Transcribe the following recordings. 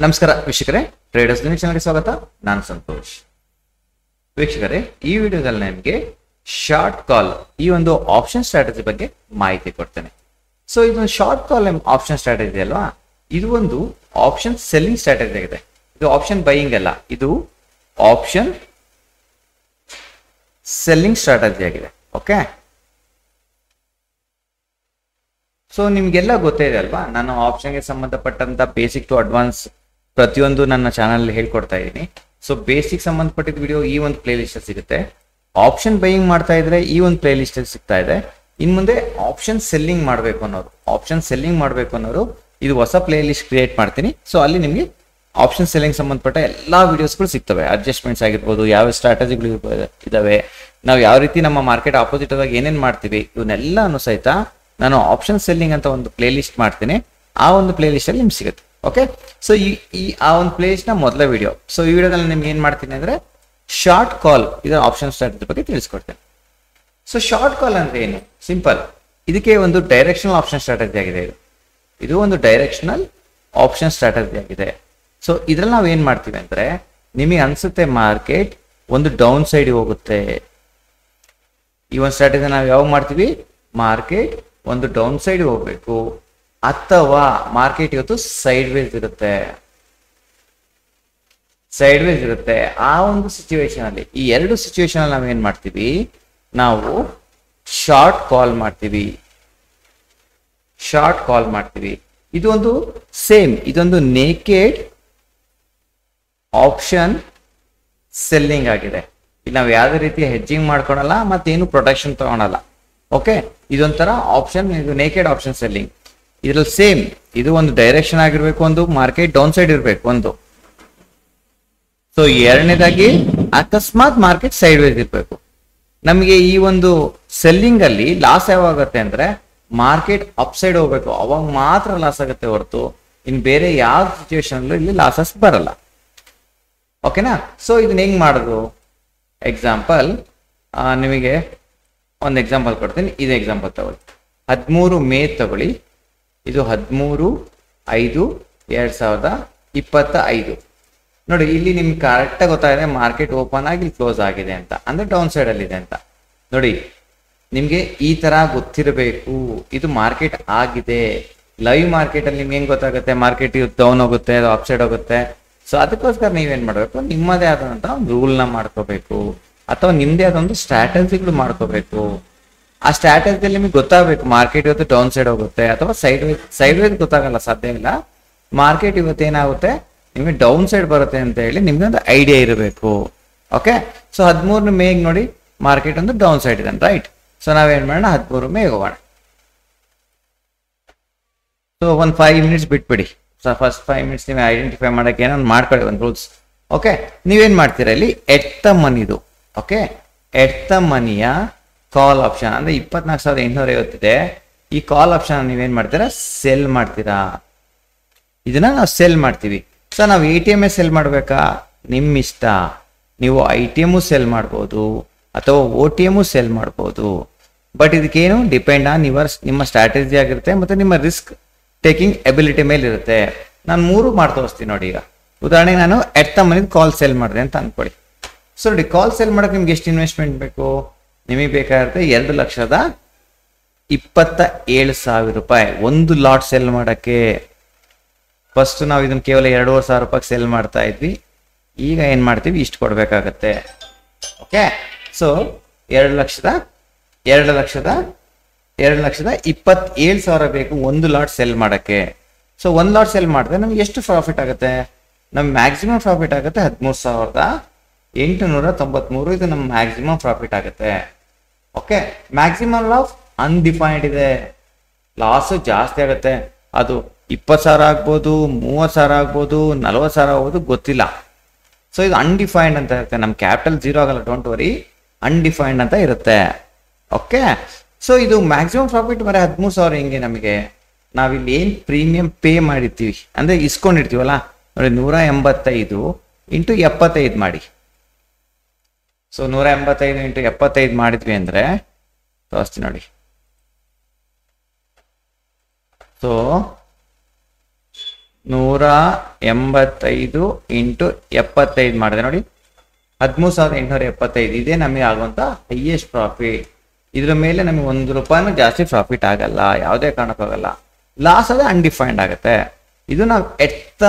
ನಮಸ್ಕಾರ ವೀಕ್ಷಕರೇ, traders news ಚಾನೆಲ್ಗೆ ಸ್ವಾಗತ. ನಾನು ಸಂತೋಷ್. ವೀಕ್ಷಕರೇ, ಈ ವಿಡಿಯೋದಲ್ಲಿ ನಿಮಗೆ ಶಾರ್ಟ್ ಕಾಲ್ ಈ ಒಂದು ಆಪ್ಷನ್ ಸ್ಟ್ರಾಟಜಿ ಬಗ್ಗೆ ಮಾಹಿತಿ ಕೊಡ್ತೇನೆ. ಸೊ ಇದು ಶಾರ್ಟ್ ಕಾಲ್ ಆಪ್ಷನ್ ಸ್ಟ್ರಾಟಜಿ ಅಲ್ವಾ, ಇದು ಒಂದು ಆಪ್ಷನ್ ಸೆಲ್ಲಿಂಗ್ ಸ್ಟ್ರಾಟಜಿ ಆಗಿದೆ. ಇದು ಆಪ್ಷನ್ ಬೈಯಿಂಗ್ ಅಲ್ಲ, ಇದು ಆಪ್ಷನ್ ಸೆಲ್ಲಿಂಗ್ ಸ್ಟ್ರಾಟಜಿ ಆಗಿದೆ. ಓಕೆ, ಸೊ ನಿಮ್ಗೆಲ್ಲ ಗೊತ್ತೇ ಇದೆ ಅಲ್ವಾ, ನಾನು ಆಪ್ಷನ್ಗೆ ಸಂಬಂಧಪಟ್ಟಂತ ಬೇಸಿಕ್ ಟು ಅಡ್ವಾನ್ಸ್ ಪ್ರತಿಯೊಂದು ನನ್ನ ಚಾನಲ್ ಹೇಳ್ಕೊಡ್ತಾ ಇದ್ದೀನಿ. ಸೊ ಬೇಸಿಕ್ ಸಂಬಂಧಪಟ್ಟಿದ ವಿಡಿಯೋ ಈ ಒಂದು ಪ್ಲೇ ಲಿಸ್ಟ್ ಸಿಗುತ್ತೆ. ಆಪ್ಷನ್ ಬೈಯಿಂಗ್ ಮಾಡ್ತಾ ಇದ್ರೆ ಈ ಒಂದು ಪ್ಲೇ ಲಿಸ್ಟ್ ಸಿಗ್ತಾ ಇದೆ. ಇನ್ ಮುಂದೆ ಆಪ್ಷನ್ ಸೆಲ್ಲಿಂಗ್ ಮಾಡಬೇಕು ಅನ್ನೋರು ಇದು ಹೊಸ ಪ್ಲೇ ಲಿಸ್ಟ್ ಕ್ರಿಯೇಟ್ ಮಾಡ್ತೀನಿ. ಸೊ ಅಲ್ಲಿ ನಿಮಗೆ ಆಪ್ಷನ್ ಸೆಲ್ಲಿಂಗ್ ಸಂಬಂಧಪಟ್ಟ ಎಲ್ಲಾ ವಿಡಿಯೋಸ್ಗಳು ಸಿಗ್ತವೆ. ಅಡ್ಜಸ್ಟ್ಮೆಂಟ್ಸ್ ಆಗಿರ್ಬೋದು, ಯಾವ ಸ್ಟ್ರಾಟಜಿಗಳು ಇದಾವೆ, ನಾವು ಯಾವ ರೀತಿ ನಮ್ಮ ಮಾರ್ಕೆಟ್ ಆಪೋಸಿಟ್ ಆದಾಗ ಏನೇನ್ ಮಾಡ್ತೀವಿ, ಇವನ್ನೆಲ್ಲಾನು ಸಹಿತ ನಾನು ಆಪ್ಷನ್ ಸೆಲ್ಲಿಂಗ್ ಅಂತ ಒಂದು ಪ್ಲೇ ಲಿಸ್ಟ್ ಮಾಡ್ತೀನಿ. ಆ ಒಂದು ಪ್ಲೇ ಲಿಸ್ಟ್ ಅಲ್ಲಿ ನಿಮ್ಗೆ ಸಿಗುತ್ತೆ. ಓಕೆ, ಸೊ ಆ ಒಂದು ಪ್ಲೇ ಲಿಸ್ಟ್ ನ ಮೊದಲ ವಿಡಿಯೋ. ಸೊ ಈ ವಿಡಿಯೋದಲ್ಲಿ ನಿಮ್ಗೆ ಏನ್ ಮಾಡ್ತೀನಿ ಅಂದ್ರೆ ಶಾರ್ಟ್ ಕಾಲ್ ಇದರ ಆಪ್ಷನ್ ಸ್ಟ್ರಾಟಜಿ ಬಗ್ಗೆ ತಿಳಿಸ್ಕೊಡ್ತೇನೆ. ಸೊ ಶಾರ್ಟ್ ಕಾಲ್ ಅಂದ್ರೆ ಏನು? ಸಿಂಪಲ್, ಇದಕ್ಕೆ ಒಂದು ಡೈರೆಕ್ಷನಲ್ ಆಪ್ಷನ್ ಸ್ಟ್ರಾಟಜಿ ಆಗಿದೆ. ಇದು ಒಂದು ಡೈರೆಕ್ಷನಲ್ ಆಪ್ಷನ್ ಸ್ಟ್ರಾಟಜಿ ಆಗಿದೆ. ಸೊ ಇದ್ರಲ್ಲಿ ನಾವು ಏನ್ ಮಾಡ್ತೀವಿ ಅಂದ್ರೆ, ನಿಮಗೆ ಅನ್ಸುತ್ತೆ ಮಾರ್ಕೆಟ್ ಒಂದು ಡೌನ್ ಸೈಡ್ ಹೋಗುತ್ತೆ. ಈ ಒಂದು ಸ್ಟ್ರಾಟಜಿ ನಾವು ಯಾವಾಗ ಮಾಡ್ತೀವಿ, ಮಾರ್ಕೆಟ್ ಒಂದು ಡೌನ್ ಸೈಡ್ ಹೋಗ್ಬೇಕು ಅಥವಾ ಮಾರ್ಕೆಟ್ ಇವತ್ತು ಸೈಡ್ ವೇಸ್ ಇರುತ್ತೆ. ಆ ಒಂದು ಸಿಚುವೇಶನ್ ಅಲ್ಲಿ, ಈ ಎರಡು ಸಿಚುವೇಶನ್ ಅಲ್ಲಿ ನಾವೇನ್ ಮಾಡ್ತೀವಿ, ನಾವು ಶಾರ್ಟ್ ಕಾಲ್ ಮಾಡ್ತೀವಿ. ಇದು ಒಂದು ಸೇಮ್, ಇದೊಂದು ನೇಕೆಡ್ ಆಪ್ಷನ್ ಸೆಲ್ಲಿಂಗ್ ಆಗಿದೆ. ಇಲ್ಲಿ ನಾವು ಯಾವುದೇ ರೀತಿ ಹೆಡ್ಜಿಂಗ್ ಮಾಡ್ಕೊಳಲ್ಲ, ಮತ್ತೇನು ಪ್ರೊಟೆಕ್ಷನ್ ತಗೊಳಲ್ಲ. ಓಕೆ, ಇದೊಂಥರ ಆಪ್ಷನ್, ಇದು ನೇಕೆಡ್ ಆಪ್ಷನ್ ಸೆಲ್ಲಿಂಗ್. ಇದ್ರಲ್ಲಿ ಸೇಮ್, ಇದು ಒಂದು ಡೈರೆಕ್ಷನ್ ಆಗಿರ್ಬೇಕು, ಒಂದು ಮಾರ್ಕೆಟ್ ಡೌನ್ ಸೈಡ್ ಇರಬೇಕು ಒಂದು. ಸೊ ಎರಡನೇದಾಗಿ ಅಕಸ್ಮಾತ್ ಮಾರ್ಕೆಟ್ ಸೈಡ್ ವೇಸ್ ಇರಬೇಕು. ನಮಗೆ ಈ ಒಂದು ಸೆಲ್ಲಿಂಗ್ ಅಲ್ಲಿ ಲಾಸ್ ಯಾವಾಗತ್ತೆ ಅಂದ್ರೆ, ಮಾರ್ಕೆಟ್ ಅಪ್ ಸೈಡ್ ಹೋಗ್ಬೇಕು, ಅವಾಗ ಮಾತ್ರ ಲಾಸ್ ಆಗುತ್ತೆ ಹೊರತು ಇನ್ ಬೇರೆ ಯಾವ ಸಿಚುವೇಶನ್ ಅಲ್ಲೂ ಇಲ್ಲಿ ಲಾಸಸ್ ಬರಲ್ಲ. ಓಕೆನಾ? ಸೊ ಇದನ್ನ ಹೆಂಗ್ ಮಾಡೋದು? ಎಕ್ಸಾಂಪಲ್, ನಿಮಗೆ ಒಂದು ಎಕ್ಸಾಂಪಲ್ ಕೊಡ್ತೀನಿ. ಇದು ಎಕ್ಸಾಂಪಲ್ ತಗೊಳ್ಳಿ. 13 ಮೇ ತಗೊಳ್ಳಿ. ಇದು 13/5/2025. ನೋಡಿ, ಇಲ್ಲಿ ನಿಮ್ಗೆ ಕರೆಕ್ಟಾಗಿ ಗೊತ್ತಾಗಿದೆ ಮಾರ್ಕೆಟ್ ಓಪನ್ ಆಗಿ ಕ್ಲೋಸ್ ಆಗಿದೆ ಅಂತ, ಅಂದ್ರೆ ಡೌನ್ ಸೈಡ್ ಅಲ್ಲಿ ಇದೆ ಅಂತ. ನೋಡಿ, ನಿಮ್ಗೆ ಈ ತರ ಗೊತ್ತಿರಬೇಕು, ಇದು ಮಾರ್ಕೆಟ್ ಆಗಿದೆ. ಲೈವ್ ಮಾರ್ಕೆಟ್ ಅಲ್ಲಿ ನಿಮ್ಗೆ ಹೆಂಗ್ ಗೊತ್ತಾಗುತ್ತೆ ಮಾರ್ಕೆಟ್ ಡೌನ್ ಹೋಗುತ್ತೆ, ಅದು ಅಪ್ ಸೈಡ್ ಹೋಗುತ್ತೆ. ಸೊ ಅದಕ್ಕೋಸ್ಕರ ನೀವೇನ್ ಮಾಡ್ಬೇಕು, ನಿಮ್ಮದೇ ಆದಂತ ಒಂದು ರೂಲ್ ನ ಮಾಡ್ಕೋಬೇಕು, ಅಥವಾ ನಿಮ್ದೇ ಆದ ಒಂದು ಸ್ಟ್ರಾಟಜಿಗಳು ಮಾಡ್ಕೋಬೇಕು. ಆ ಸ್ಟ್ರಾಟಜಿಯಲ್ಲಿ ನಿಮಗೆ ಗೊತ್ತಾಗಬೇಕು ಮಾರ್ಕೆಟ್ ಇವತ್ತು ಡೌನ್ ಸೈಡ್ ಹೋಗುತ್ತೆ ಅಥವಾ ಸೈಡ್ ವೇಸ್ ಗೊತ್ತಾಗಲ್ಲ, ಸಾಧ್ಯ ಇಲ್ಲ. ಮಾರ್ಕೆಟ್ ಇವತ್ತು ಏನಾಗುತ್ತೆ, ನಿಮಗೆ ಡೌನ್ ಸೈಡ್ ಬರುತ್ತೆ ಅಂತ ಹೇಳಿ ನಿಮ್ಗೆ ಒಂದು ಐಡಿಯಾ ಇರಬೇಕು. ಓಕೆ, ಸೊ 13 ಮೇಗೆ ನೋಡಿ ಮಾರ್ಕೆಟ್ ಒಂದು ಡೌನ್ ಸೈಡ್ ಇದೆ, ರೈಟ್? ಸೊ ನಾವೇನ್ ಮಾಡೋಣ, 13 ಮೇಗೆ ಹೋಗೋಣ. ಸೊ ಒಂದು 5 ಮಿನಿಟ್ಸ್ ಬಿಟ್ಬಿಡಿ. ಸೊ ಫಸ್ಟ್ 5 ಮಿನಿಟ್ಸ್ ನೀವು ಐಡೆಂಟಿಫೈ ಮಾಡಕ್ಕೆ ಏನೋ ಒಂದು ಮಾಡ್ಕೊಳ್ಳಿ, ಒಂದು ರೂಲ್ಸ್. ಓಕೆ, ನೀವೇನ್ ಮಾಡ್ತೀರಾ ಇಲ್ಲಿ, ಎಟ್ ದ ಮನಿದು. ಓಕೆ, ಎಟ್ ದ ಮನಿಯ ಕಾಲ್ ಆಪ್ಷನ್ ಅಂದ್ರೆ 24,850 ಇದೆ. ಈ ಕಾಲ್ ಆಪ್ಷನ್ ನೀವೇನ್ ಮಾಡ್ತೀರಾ, ಸೆಲ್ ಮಾಡ್ತೀರಾ. ಇದನ್ನ ನಾವು ಸೆಲ್ ಮಾಡ್ತೀವಿ. ಸೊ ನಾವು ATM ಸೆಲ್ ಮಾಡ್ಬೇಕಾ, ನಿಮ್ ಇಷ್ಟ. ನೀವು ITM ಸೆಲ್ ಮಾಡ್ಬೋದು ಅಥವಾ OTM ಸೆಲ್ ಮಾಡ್ಬೋದು. ಬಟ್ ಇದಕ್ಕೇನು ಡಿಪೆಂಡ್ ಆನ್ ನಿಮ್ಮ ಸ್ಟ್ರಾಟಜಿ ಆಗಿರುತ್ತೆ ಮತ್ತೆ ನಿಮ್ಮ ರಿಸ್ಕ್ ಟೇಕಿಂಗ್ ಎಬಿಲಿಟಿ ಮೇಲೆ ಇರುತ್ತೆ. ನಾನು 3 ಮಾಡಿ ತೋರಿಸ್ತೀನಿ ನೋಡಿ. ಈಗ ಉದಾಹರಣೆಗೆ ನಾನು ಎಟ್ ದ ಮನಿ ಕಾಲ್ ಸೆಲ್ ಮಾಡಿದೆ ಅಂತ ಅನ್ಕೊಳ್ಳಿ. ಸೊ ನೋಡಿ, ಕಾಲ್ ಸೆಲ್ ಮಾಡಕ್ಕೆ ನಿಮ್ಗೆ ಎಷ್ಟು ಇನ್ವೆಸ್ಟ್ಮೆಂಟ್ ಬೇಕು? ನಿಮಗೆ ಬೇಕಾಗಿರುತ್ತೆ 2,27,000 ರೂಪಾಯಿ ಒಂದು ಲಾಟ್ ಸೆಲ್ ಮಾಡಕ್ಕೆ. ಫಸ್ಟ್ ನಾವು ಇದನ್ನ ಕೇವಲ 2,500 ರೂಪಾಯಿ ಸೆಲ್ ಮಾಡ್ತಾ ಇದ್ವಿ. ಈಗ ಏನ್ ಮಾಡ್ತೀವಿ, ಇಷ್ಟು ಕೊಡ್ಬೇಕಾಗತ್ತೆ. ಓಕೆ, ಸೊ 2,27,000 ಬೇಕು ಒಂದು ಲಾಟ್ ಸೆಲ್ ಮಾಡಕ್ಕೆ. ಸೊ ಒಂದು ಲಾಟ್ ಸೆಲ್ ಮಾಡಿದ್ರೆ ನಮ್ಗೆ ಎಷ್ಟು ಪ್ರಾಫಿಟ್ ಆಗುತ್ತೆ? ನಮ್ ಮ್ಯಾಕ್ಸಿಮಮ್ ಪ್ರಾಫಿಟ್ ಆಗುತ್ತೆ 13,893. ಇದು ನಮ್ಮ ಮ್ಯಾಕ್ಸಿಮಮ್ ಪ್ರಾಫಿಟ್ ಆಗುತ್ತೆ. ಓಕೆ, ಮ್ಯಾಕ್ಸಿಮಮ್ ಆಫ್ ಅನ್ಡಿಫೈನ್ಡ್ ಇದೆ, ಲಾಸ್ ಜಾಸ್ತಿ ಆಗುತ್ತೆ. ಅದು 20,000 ಆಗ್ಬೋದು, 30,000 ಆಗ್ಬೋದು, 40,000 ಆಗ್ಬೋದು, ಗೊತ್ತಿಲ್ಲ. ಸೊ ಇದು ಅನ್ಡಿಫೈನ್ಡ್ ಅಂತ ಇರುತ್ತೆ. ನಮ್ಮ ಕ್ಯಾಪಿಟಲ್ 0 ಆಗಲ್ಲ, ಡೋಂಟ್ ವರಿ, ಅನ್ಡಿಫೈನ್ಡ್ ಅಂತ ಇರುತ್ತೆ. ಓಕೆ, ಸೊ ಇದು ಮ್ಯಾಕ್ಸಿಮಮ್ ಪ್ರಾಫಿಟ್ ಬರೀ 13,000. ಹೆಂಗೆ ನಮಗೆ, ನಾವಿಲ್ಲಿ ಏನ್ ಪ್ರೀಮಿಯಂ ಪೇ ಮಾಡಿರ್ತೀವಿ ಅಂದ್ರೆ ಇಸ್ಕೊಂಡಿರ್ತೀವಲ್ಲ, ನೋಡಿ 185 × 75 ಮಾಡಿ. ಸೊ 185 × 75 ಮಾಡಿದ್ವಿ ಅಂದ್ರೆ ತೋರಿಸ್ತೀನಿ ನೋಡಿ. ಸೊ 185 ಇಂಟು 75 ಮಾಡಿದೆ ನೋಡಿ, 13,875. ಇದೇ ನಮಗೆ ಆಗುವಂತ ಹೈಯೆಸ್ಟ್ ಪ್ರಾಫಿಟ್. ಇದ್ರ ಮೇಲೆ ನಮಗೆ 1 ರೂಪಾಯಿನೂ ಜಾಸ್ತಿ ಪ್ರಾಫಿಟ್ ಆಗಲ್ಲ, ಯಾವುದೇ ಕಾರಣಕ್ಕಾಗಲ್ಲ. ಲಾಸ್ ಅದೇ ಅನ್ಡಿಫೈನ್ಡ್ ಆಗುತ್ತೆ. ಇದು ನಾವು ಎಟ್ ದ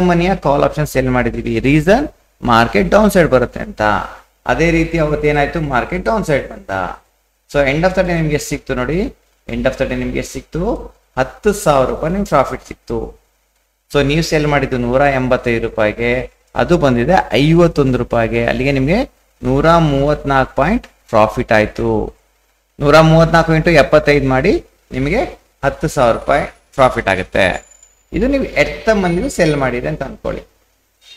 ಮನಿಯ ಕಾಲ್ ಆಪ್ಷನ್ ಸೆಲ್ ಮಾಡಿದೀವಿ. ರೀಸನ್ ಮಾರ್ಕೆಟ್ ಡೌನ್ ಸೈಡ್ ಬರುತ್ತೆ ಅಂತ. ಅದೇ ರೀತಿ ಅವತ್ತು ಏನಾಯ್ತು, ಮಾರ್ಕೆಟ್ ಡೌನ್ ಸೈಡ್ ಬಂತ. So end of the day ನಿಮ್ಗೆ ಎಷ್ಟು ಸಿಕ್ತು ನೋಡಿ, ಎಂಡ್ ಆಫ್ ದ ಡೇ ನಿಮ್ಗೆ ಎಷ್ಟು ಸಿಕ್ತು, 10,000 ರೂಪಾಯಿ ನಿಮ್ಗೆ ಪ್ರಾಫಿಟ್ ಸಿಕ್ತು. ಸೊ ನೀವು ಸೆಲ್ ಮಾಡಿದ್ದು 185 ರೂಪಾಯಿಗೆ, ಅದು ಬಂದಿದೆ 51 ರೂಪಾಯಿಗೆ. ಅಲ್ಲಿಗೆ ನಿಮಗೆ 134 ಪಾಯಿಂಟ್ ಪ್ರಾಫಿಟ್ ಆಯ್ತು. 134 ಇಂಟು 75 ಮಾಡಿ ನಿಮಗೆ 10,000 ರೂಪಾಯಿ ಪ್ರಾಫಿಟ್ ಆಗುತ್ತೆ. ಇದು ನೀವು ಎಟ್ ದ ಮನಿ ಸೆಲ್ ಮಾಡಿದೆ ಅಂತ ಅನ್ಕೊಳ್ಳಿ.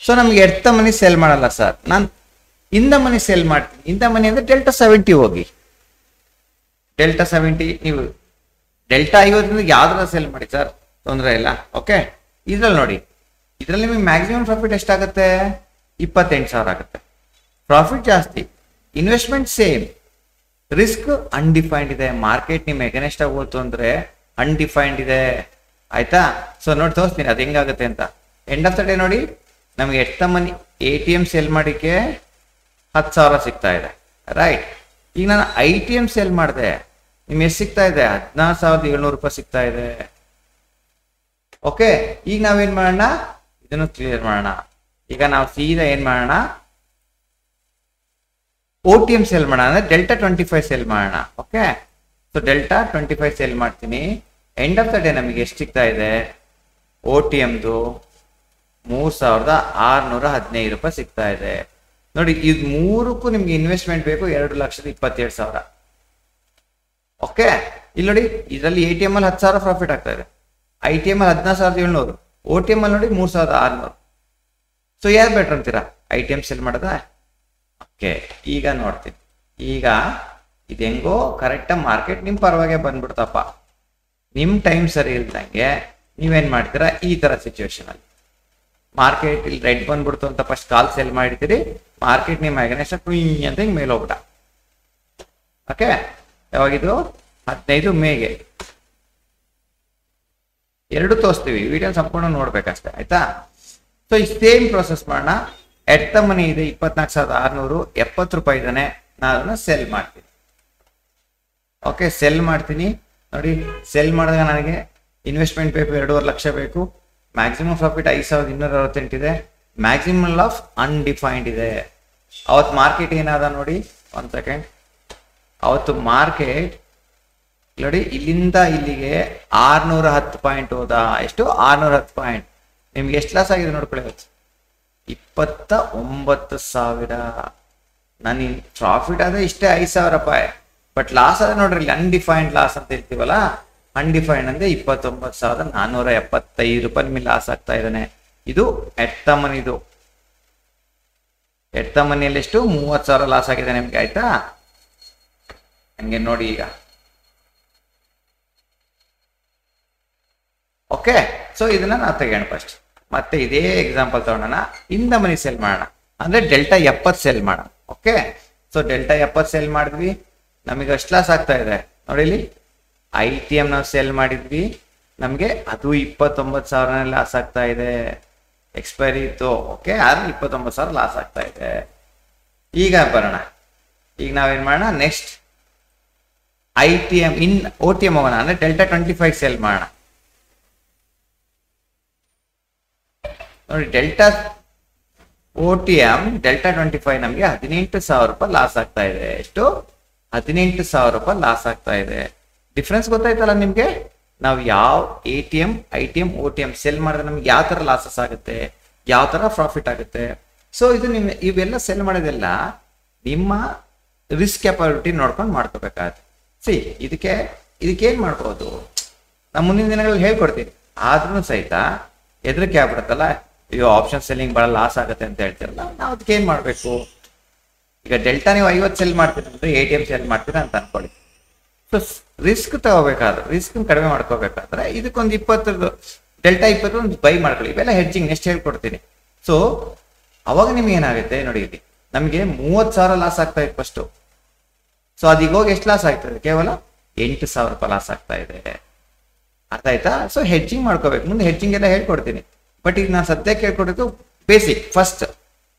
ಸೊ ನಮ್ಗೆ ಎಟ್ ದ ಮನಿ ಸೆಲ್ ಮಾಡಲ್ಲ ಸರ್, ನಾನು ಇನ್ ದ ಮನಿ ಸೆಲ್ ಮಾಡ್ತೀನಿ. ಇನ್ ದ ಮನಿ ಅಂದ್ರೆ ಡೆಲ್ಟಾ 70 ಹೋಗಿ, ಡೆಲ್ಟಾ 70 ನೀವು ಡೆಲ್ಟಾ 50 ಯಾವ್ದಾರ ಸೆಲ್ ಮಾಡಿ ಸರ್, ತೊಂದರೆ ಇಲ್ಲ. ಓಕೆ, ಇದ್ರಲ್ಲಿ ನೋಡಿ, ಇದ್ರಲ್ಲಿ ನಿಮಗೆ ಮ್ಯಾಕ್ಸಿಮಮ್ ಪ್ರಾಫಿಟ್ ಎಷ್ಟಾಗುತ್ತೆ, 28,000 ಆಗುತ್ತೆ. ಪ್ರಾಫಿಟ್ ಜಾಸ್ತಿ, ಇನ್ವೆಸ್ಟ್ಮೆಂಟ್ ಸೇಮ್, ರಿಸ್ಕ್ ಅನ್ಡಿಫೈನ್ಡ್ ಇದೆ. ಮಾರ್ಕೆಟ್ ನಿಮ್ ಎಗನೆಸ್ಟ್ ಆಗಿ ಹೋಯ್ತು ಅಂದ್ರೆ ಅನ್ಡಿಫೈನ್ಡ್ ಇದೆ, ಆಯ್ತಾ. ಸೊ ನೋಡಿ ತೋರಿಸ್ತೀನಿ ಅದು ಹೆಂಗಾಗುತ್ತೆ ಅಂತ. ಎಂಡ್ ಆಫ್ ದ ಡೇ ನೋಡಿ, ನಮಗೆ at the money ATM sell ಮಾಡಿಕ್ಕೆ 10,000 ಸಿಗ್ತಾ ಇದೆ, ರೈಟ್. ಈಗ ನಾನು ITM ಸೆಲ್ ಮಾಡಿದೆ, ನಿಮ್ಗೆ ಎಷ್ಟು ಸಿಗ್ತಾ ಇದೆ, 14,700 ರೂಪಾಯಿ ಸಿಗ್ತಾ ಇದೆ. ಓಕೆ, ಈಗ ನಾವೇನ್ ಮಾಡೋಣ, ಇದನ್ನು ಕ್ಲಿಯರ್ ಮಾಡೋಣ. ಈಗ ನಾವು ಸೀದಾ ಏನ್ ಮಾಡೋಣ, OTM ಸೆಲ್ ಮಾಡೋಣ, ಅಂದ್ರೆ ಡೆಲ್ಟಾ 25 ಸೆಲ್ ಮಾಡೋಣ. ಓಕೆ, ಸೊ ಡೆಲ್ಟಾ 25 ಸೆಲ್ ಮಾಡ್ತೀನಿ. ಎಂಡ್ ಆಫ್ ದ ಡೇ ನಮಗೆ ಎಷ್ಟು ಸಿಗ್ತಾ ಇದೆ, OTMದು 3,615 ರೂಪಾಯಿ ಸಿಗ್ತಾ ಇದೆ. ನೋಡಿ, ಇದು ಮೂರಕ್ಕೂ ನಿಮ್ಗೆ ಇನ್ವೆಸ್ಟ್ಮೆಂಟ್ ಬೇಕು 2,27,000. ಓಕೆ, ಇಲ್ಲಿ ನೋಡಿ, ಇದರಲ್ಲಿ ATM ಅಲ್ಲಿ 10,000 ಪ್ರಾಫಿಟ್ ಆಗ್ತಾ ಇದೆ, ITM ಅಲ್ಲಿ 14,700, OTM ಅಲ್ಲಿ ನೋಡಿ 3,600. ಸೊ ಯಾರು ಬೆಟರ್ ಅಂತೀರಾ, ITM ಸೆಲ್ ಮಾಡೋದ? ಓಕೆ, ಈಗ ನೋಡ್ತೀನಿ. ಈಗ ಇದು ಹೆಂಗೋ ಕರೆಕ್ಟಾಗಿ ಮಾರ್ಕೆಟ್ ನಿಮ್ ಪರವಾಗಿ ಬಂದ್ಬಿಡ್ತಪ್ಪ. ನಿಮ್ ಟೈಮ್ ಸರಿ ಇಲ್ದಂಗೆ ನೀವೇನ್ ಮಾಡ್ತೀರಾ, ಈ ತರ ಸಿಚುವೇಶನ್ ಅಲ್ಲಿ ಮಾರ್ಕೆಟ್ ಇಲ್ಲಿ ರೆಡ್ ಬಂದ್ಬಿಡ್ತು ಅಂತ ಫಸ್ಟ್ ಕಾಲ್ ಸೆಲ್ ಮಾಡಿರ್ತೀರಿ, ಮಾರ್ಕೆಟ್ ನಿಮ್ಮ ಅಗೇನ್ಸ್ಟ್ ಅಂತ ಹಿಂಗೆ ಮೇಲೆ ಹೋಗ್ಬಿಟ್ಟ. ಓಕೆ, ಯಾವಾಗಿದು 15 ಮೇಗೆ ಎರಡು ತೋರಿಸ್ತೀವಿ, ವಿಡಿಯೋ ಸಂಪೂರ್ಣ ನೋಡ್ಬೇಕಷ್ಟೇ, ಆಯ್ತಾ. ಸೊ ಈ ಸೇಮ್ ಪ್ರೊಸೆಸ್ ಮಾಡೋಣ. ಎಟ್ ದ ಮನಿ ಇದೆ 24,670 ರೂಪಾಯಿ ಇದ್ದಾನೆ, ನಾನು ಅದನ್ನ ಸೆಲ್ ಮಾಡ್ತೀನಿ. ಓಕೆ, ಸೆಲ್ ಮಾಡ್ತೀನಿ. ನೋಡಿ, ಸೆಲ್ ಮಾಡಿದಾಗ ನನಗೆ ಇನ್ವೆಸ್ಟ್ಮೆಂಟ್ ಬೇಕು 2.5 ಲಕ್ಷ ಬೇಕು. ಮ್ಯಾಕ್ಸಿಮಮ್ ಪ್ರಾಫಿಟ್ 5,268 ಇದೆ. ಮ್ಯಾಕ್ಸಿಮಮ್ ಆಫ್ ಅನ್ಡಿಫೈನ್ಡ್ ಇದೆ. ಅವತ್ತು ಮಾರ್ಕೆಟ್ ಏನಾದ ನೋಡಿ, 1 ಸೆಕೆಂಡ್. ಅವತ್ತು ಮಾರ್ಕೆಟ್ ನೋಡಿ, ಇಲ್ಲಿಂದ ಇಲ್ಲಿಗೆ 610 ಪಾಯಿಂಟ್ ಹೋದ. ಎಷ್ಟು, 610 ಪಾಯಿಂಟ್. ನಿಮ್ಗೆ ಎಷ್ಟು ಲಾಸ್ ಆಗಿದೆ ನೋಡ್ಕೊಳ್ಳಿ, 29,000. ನಾನು ಪ್ರಾಫಿಟ್ ಆದ್ರೆ ಇಷ್ಟೇ 5,000 ರೂಪಾಯಿ, ಬಟ್ ಲಾಸ್ ಆದ್ರೆ ನೋಡ್ರಿ, ಇಲ್ಲಿ ಅನ್ಡಿಫೈನ್ಡ್ ಲಾಸ್ ಅಂತ ಹೇಳ್ತೀವಲ್ಲ, ಅನ್ಡಿಫೈನ್ಡ್ ಅಂದ್ರೆ 29,475 ರೂಪಾಯಿ ನಿಮಗೆ ಲಾಸ್ ಆಗ್ತಾ ಇದ್ದಾನೆ. ಇದು ಎಟ್ ದ ಮನಿದು. ಎಟ್ ದ ಮನಿಯಲ್ಲಿ ಎಷ್ಟು, 30,000 ಲಾಸ್ ಆಗಿದೆ ನಿಮ್ಗೆ, ಆಯ್ತಾ. ಹಂಗೆ ನೋಡಿ ಈಗ. ಓಕೆ, ಸೊ ಇದನ್ನ ನಾವು ತೆಗೋಣ ಫಸ್ಟ್. ಮತ್ತೆ ಇದೇ ಎಕ್ಸಾಂಪಲ್ ತಗೊಳ್ಳೋಣ. ಇನ್ ದ ಮನಿ ಸೆಲ್ ಮಾಡೋಣ, ಅಂದ್ರೆ ಡೆಲ್ಟಾ 70 ಸೆಲ್ ಮಾಡೋಣ. ಓಕೆ, ಸೊ ಡೆಲ್ಟಾ 70 ಸೆಲ್ ಮಾಡಿದ್ವಿ, ನಮಗೆ ಎಷ್ಟು ಲಾಸ್ ಆಗ್ತಾ ಇದೆ ನೋಡಿ. ಇಲ್ಲಿ ITM ನಾವು ಸೆಲ್ ಮಾಡಿದ್ವಿ, ನಮಗೆ ಅದು 29,000 ಲಾಸ್ ಆಗ್ತಾ ಇದೆ. ಎಕ್ಸ್ಪೈರಿ ಇತ್ತು, ಓಕೆ, ಆದ್ರೆ 29,000 ಲಾಸ್ ಆಗ್ತಾ ಇದೆ. ಈಗ ಬರೋಣ, ಈಗ ನಾವೇನ್ ಮಾಡೋಣ, ನೆಕ್ಸ್ಟ್ ITM ಇನ್ OTM ಹೋಗೋಣ, ಅಂದ್ರೆ ಡೆಲ್ಟಾ 25 ಸೆಲ್ ಮಾಡೋಣ. ನೋಡಿ, ಡೆಲ್ಟಾ OTM ಡೆಲ್ಟಾ 25 ನಮಗೆ 18,000 ರೂಪಾಯಿ ಲಾಸ್ ಆಗ್ತಾ ಇದೆ. ಎಷ್ಟು, 18,000 ರೂಪಾಯಿ ಲಾಸ್ ಆಗ್ತಾ ಇದೆ. ಡಿಫ್ರೆನ್ಸ್ ಗೊತ್ತಾಯ್ತಲ್ಲ ನಿಮ್ಗೆ, ನಾವು ಯಾವ ATM ITM OTM ಸೆಲ್ ಮಾಡಿದ್ರೆ ನಮ್ಗೆ ಯಾವ ತರ ಲಾಸಸ್ ಆಗುತ್ತೆ, ಯಾವ ತರ ಪ್ರಾಫಿಟ್ ಆಗುತ್ತೆ. ಸೊ ಇದು ನಿಮ್ ಇವೆಲ್ಲ ಸೆಲ್ ಮಾಡೋದೆಲ್ಲ ನಿಮ್ಮ ರಿಸ್ಕ್ ಕ್ಯಾಪಬಿಲಿಟಿ ನೋಡ್ಕೊಂಡು ಮಾಡ್ಕೋಬೇಕಾಗುತ್ತೆ. ಇದಕ್ಕೇನ್ ಮಾಡ್ಬೋದು, ನಾವು ಮುಂದಿನ ದಿನಗಳಲ್ಲಿ ಹೇಳ್ಕೊಡ್ತೀನಿ. ಆದ್ರೂ ಸಹಿತ ಹೆದರಿಕೆ ಆಗ್ಬಿಡುತ್ತಲ್ಲ, ಅಯ್ಯೋ ಆಪ್ಷನ್ ಸೆಲ್ಲಿಂಗ್ ಬಹಳ ಲಾಸ್ ಆಗುತ್ತೆ ಅಂತ ಹೇಳ್ತಿರಲ್ಲ, ನಾವು ಅದಕ್ಕೆ ಏನ್ ಮಾಡ್ಬೇಕು. ಈಗ ಡೆಲ್ಟಾ ನೀವು 50 ಸೆಲ್ ಮಾಡ್ತೀರ ಅಂದ್ರೆ ATM ಸೆಲ್ ಮಾಡ್ತೀರಾ ಅಂತ ಅನ್ಕೊಳ್ಳಿ. ಸೊ ರಿಸ್ಕ್ ತಗೋಬೇಕಾದ್ರೆ, ರಿಸ್ಕ್ ಕಡಿಮೆ ಮಾಡ್ಕೋಬೇಕಾದ್ರೆ ಇದಕ್ಕೊಂದು 20 ಡೆಲ್ಟಾ 20 ಬೈ ಮಾಡ್ಕೊಳ್ಳಿ. ಇವೆಲ್ಲ ಹೆಡ್ಜಿಂಗ್ ನೆಕ್ಸ್ಟ್ ಹೇಳ್ಕೊಡ್ತೀನಿ. ಸೊ ಅವಾಗ ನಿಮ್ಗೆ ಏನಾಗುತ್ತೆ ನೋಡಿ, ಇಲ್ಲಿ ನಮಗೆ 30,000 ಲಾಸ್ ಆಗ್ತಾ ಇದೆ ಫಸ್ಟ್. ಸೊ ಅದೀಗ ಹೋಗಿ ಎಷ್ಟು ಲಾಸ್ ಆಗ್ತದೆ, ಕೇವಲ 8,000 ರೂಪಾಯಿ ಲಾಸ್ ಆಗ್ತಾ ಇದೆ. ಅರ್ಥ ಆಯ್ತಾ? ಸೊ ಹೆಡ್ಜಿಂಗ್ ಮಾಡ್ಕೋಬೇಕು, ಮುಂದೆ ಹೆಡ್ಜಿಂಗ್ ಎಲ್ಲ ಹೇಳ್ಕೊಡ್ತೀನಿ. ಬಟ್ ಈಗ ನಾನು ಸದ್ಯಕ್ಕೆ ಹೇಳ್ಕೊಡೋದು ಬೇಸಿಕ್ ಫಸ್ಟ್.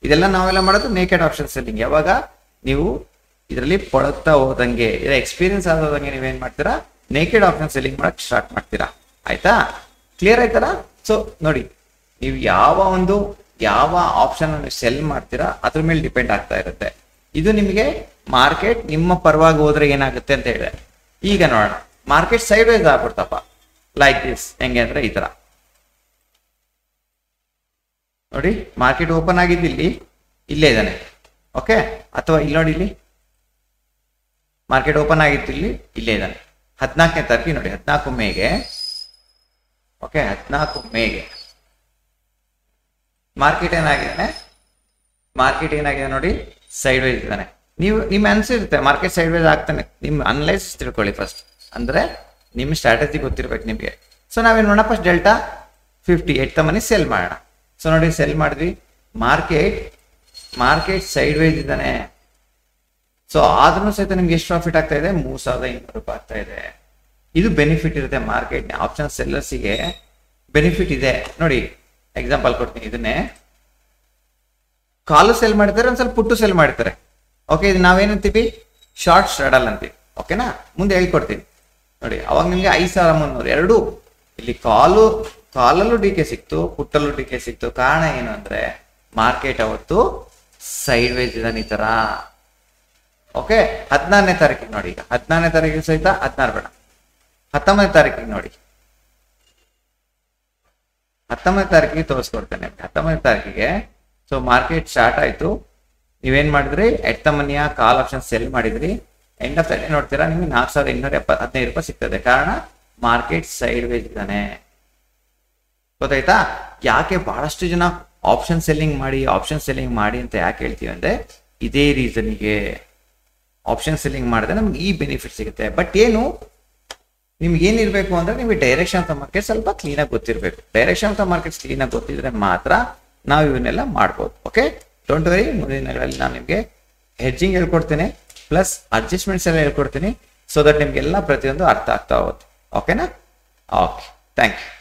ಇದೆಲ್ಲ ನಾವೆಲ್ಲ ಮಾಡೋದು ನೇಕೆಡ್ ಆಪ್ಷನ್ ಸೆಲ್ಲಿಂಗ್. ಯಾವಾಗ ನೀವು ಇದರಲ್ಲಿ ಪೊಳಗ್ತಾ ಹೋದಂಗೆ, ಇದರ ಎಕ್ಸ್ಪೀರಿಯನ್ಸ್ ಆಗೋದಂಗೆ ನೀವೇನ್ ಮಾಡ್ತೀರಾ, ನೇಕೆಡ್ ಆಪ್ಷನ್ ಸೆಲ್ಲಿಂಗ್ ಮಾಡಕ್ ಸ್ಟಾರ್ಟ್ ಮಾಡ್ತೀರಾ. ಆಯ್ತಾ? ಕ್ಲಿಯರ್ ಆಯ್ತಲ್ಲ? ಸೊ ನೋಡಿ, ನೀವು ಯಾವ ಆಪ್ಷನ್ ಅನ್ನು ಸೆಲ್ ಮಾಡ್ತೀರಾ ಅದ್ರ ಮೇಲೆ ಡಿಪೆಂಡ್ ಆಗ್ತಾ ಇರುತ್ತೆ. ಇದು ನಿಮಗೆ ಮಾರ್ಕೆಟ್ ನಿಮ್ಮ ಪರವಾಗಿ ಹೋದ್ರೆ ಏನಾಗುತ್ತೆ ಅಂತ ಹೇಳಿದೆ. ಈಗ ನೋಡೋಣ, ಮಾರ್ಕೆಟ್ ಸೈಡ್ ವೈಸ್ ಆಗ್ಬಿಡ್ತಪ್ಪ, ಲೈಕ್ ದಿಸ್. ಹೆಂಗೆ ಅಂದ್ರೆ ಈ ತರ ನೋಡಿ, ಮಾರ್ಕೆಟ್ ಓಪನ್ ಆಗಿದ್ದು ಇಲ್ಲೇ ಇದ್ದಾನೆ. ಓಕೆ, ಅಥವಾ ಇಲ್ಲಿ ನೋಡಿ, ಇಲ್ಲಿ ಮಾರ್ಕೆಟ್ ಓಪನ್ ಆಗಿತ್ತು, ಇಲ್ಲೇ ಇದ್ದಾನೆ. 14ನೇ ತಾರೀಕು ನೋಡಿ, 14 ಮೇಗೆ. ಓಕೆ, 14 ಮೇಗೆ ಮಾರ್ಕೆಟ್ ಏನಾಗಿದೆ ನೋಡಿ, ಸೈಡ್ ವೈಸ್ ಇದ್ದಾನೆ. ನಿಮ್ಮ ಅನ್ಸಿರುತ್ತೆ ಮಾರ್ಕೆಟ್ ಸೈಡ್ ವೈಸ್ ಆಗ್ತಾನೆ. ನಿಮ್ಮ ಅನಲೈಸ್ ತಿಳ್ಕೊಳ್ಳಿ ಫಸ್ಟ್, ಅಂದ್ರೆ ನಿಮ್ಮ ಸ್ಟ್ರಾಟಜಿ ಗೊತ್ತಿರ್ಬೇಕು ನಿಮಗೆ. ಸೊ ನಾವೇನ್ ಮಾಡೋಣ, first delta 50 at the money cell ಮಾಡೋಣ. ಸೊ ನೋಡಿ, ಸೆಲ್ ಮಾಡಿದ್ವಿ. ಮಾರ್ಕೆಟ್ ಸೈಡ್ ವೈಸ್ ಇದ್ದಾನೆ. ಸೊ ಆದ್ರೂ ಸಹಿತ ನಿಮ್ಗೆ ಎಷ್ಟು ಪ್ರಾಫಿಟ್ ಆಗ್ತಾ ಇದೆ, 3200 ರೂಪಾಯಿ ಆಗ್ತಾ ಇದೆ. ಇದು ಬೆನಿಫಿಟ್ ಇರುತ್ತೆ ಮಾರ್ಕೆಟ್ ಆಪ್ಷನ್ ಸೆಲ್ಲರ್ಸಿಗೆ, ಬೆನಿಫಿಟ್ ಇದೆ ನೋಡಿ. ಎಕ್ಸಾಂಪಲ್ ಕೊಡ್ತೀನಿ, ಇದನ್ನೇ ಕಾಲು ಸೆಲ್ ಮಾಡ್ತಾರೆ, ಒಂದ್ ಸ್ವಲ್ಪ ಪುಟ್ಟು ಸೆಲ್ ಮಾಡ್ತಾರೆ. ಓಕೆ, ಇದು ನಾವೇನಂತೀವಿ, ಶಾರ್ಟ್ ಸ್ಟ್ರಾಡಲ್ ಅಂತೀವಿ. ಓಕೆನಾ, ಮುಂದೆ ಹೇಳ್ಕೊಡ್ತೀನಿ ನೋಡಿ. ಅವಾಗ ನಿಮ್ಗೆ 5300 ಎರಡು ಇಲ್ಲಿ ಕಾಲಲ್ಲೂ ಡಿಕೆ ಸಿಕ್ತು, ಪುಟ್ಟಲ್ಲೂ ಡಿಕೆ ಸಿಕ್ತು. ಕಾರಣ ಏನು ಅಂದ್ರೆ ಮಾರ್ಕೆಟ್ ಅವತ್ತು ಸೈಡ್ ವೈಸ್ ಇದ್ದಾನೆ ಈ ತರ. ಓಕೆ, 14ನೇ ತಾರೀಕಿಗೆ ನೋಡಿ. ಈಗ 14ನೇ ತಾರೀಕಿಗೆ ಸಹಿತ 16 ಬೇಡ, 19ನೇ ತಾರೀಕಿಗೆ ನೋಡಿ. 19ನೇ ತಾರೀಕಿಗೆ ತೋರಿಸ್ಕೊಡ್ತೇನೆ. 19ನೇ ತಾರೀಕಿಗೆ ಸೊ ಮಾರ್ಕೆಟ್ ಸ್ಟಾರ್ಟ್ ಆಯ್ತು. ನೀವೇನ್ ಮಾಡಿದ್ರಿ, ಎಟ್ ದ ಮನಿಯ ಕಾಲ್ ಆಪ್ಷನ್ ಸೆಲ್ ಮಾಡಿದ್ರಿ. ಎಂಡ್ ಆಫ್ ದ ಡೇ ನೋಡ್ತೀರಾ, ನಿಮ್ಗೆ 4215 ರೂಪಾಯಿ ಸಿಗ್ತದೆ. ಕಾರಣ ಮಾರ್ಕೆಟ್ ಸೈಡ್ ವೇಸ್ ಇದ್ದಾನೆ. ಗೊತ್ತಾಯ್ತಾ? ಯಾಕೆ ಬಹಳಷ್ಟು ಜನ ಆಪ್ಷನ್ ಸೆಲ್ಲಿಂಗ್ ಮಾಡಿ ಅಂತ ಯಾಕೆ ಹೇಳ್ತೀವಿ ಅಂದ್ರೆ, ಇದೇ ರೀಸನ್ಗೆ. ಆಪ್ಷನ್ ಸೆಲ್ಲಿಂಗ್ ಮಾಡಿದ್ರೆ ನಮ್ಗೆ ಈ ಬೆನಿಫಿಟ್ ಸಿಗುತ್ತೆ. ಬಟ್ ಏನು, ನಿಮ್ಗೆ ಏನಿರ್ಬೇಕು ಅಂದ್ರೆ, ನಿಮಗೆ ಡೈರೆಕ್ಷನ್ ಆಫ್ ದ ಮಾರ್ಕೆಟ್ ಸ್ವಲ್ಪ ಕ್ಲೀನಾಗಿ ಗೊತ್ತಿರಬೇಕು. ಡೈರೆಕ್ಷನ್ ಆಫ್ ದ ಮಾರ್ಕೆಟ್ಸ್ ಕ್ಲೀನಾಗಿ ಗೊತ್ತಿದ್ರೆ ಮಾತ್ರ ನಾವು ಇವನ್ನೆಲ್ಲ ಮಾಡ್ಬೋದು. ಓಕೆ, ಡೋಂಟ್ ವರಿ, ಮುಂದಿನ ದಿನಗಳಲ್ಲಿ ನಾನು ನಿಮಗೆ ಹೆಡ್ಜಿಂಗ್ ಹೇಳ್ಕೊಡ್ತೀನಿ, ಪ್ಲಸ್ ಅಡ್ಜಸ್ಟ್ಮೆಂಟ್ಸ್ ಎಲ್ಲ ಹೇಳ್ಕೊಡ್ತೀನಿ. ಸೊ ದಟ್ ನಿಮ್ಗೆಲ್ಲ ಪ್ರತಿಯೊಂದು ಅರ್ಥ ಆಗ್ತಾ ಹೋಗುತ್ತೆ. ಓಕೆನಾ? Okay, thank you.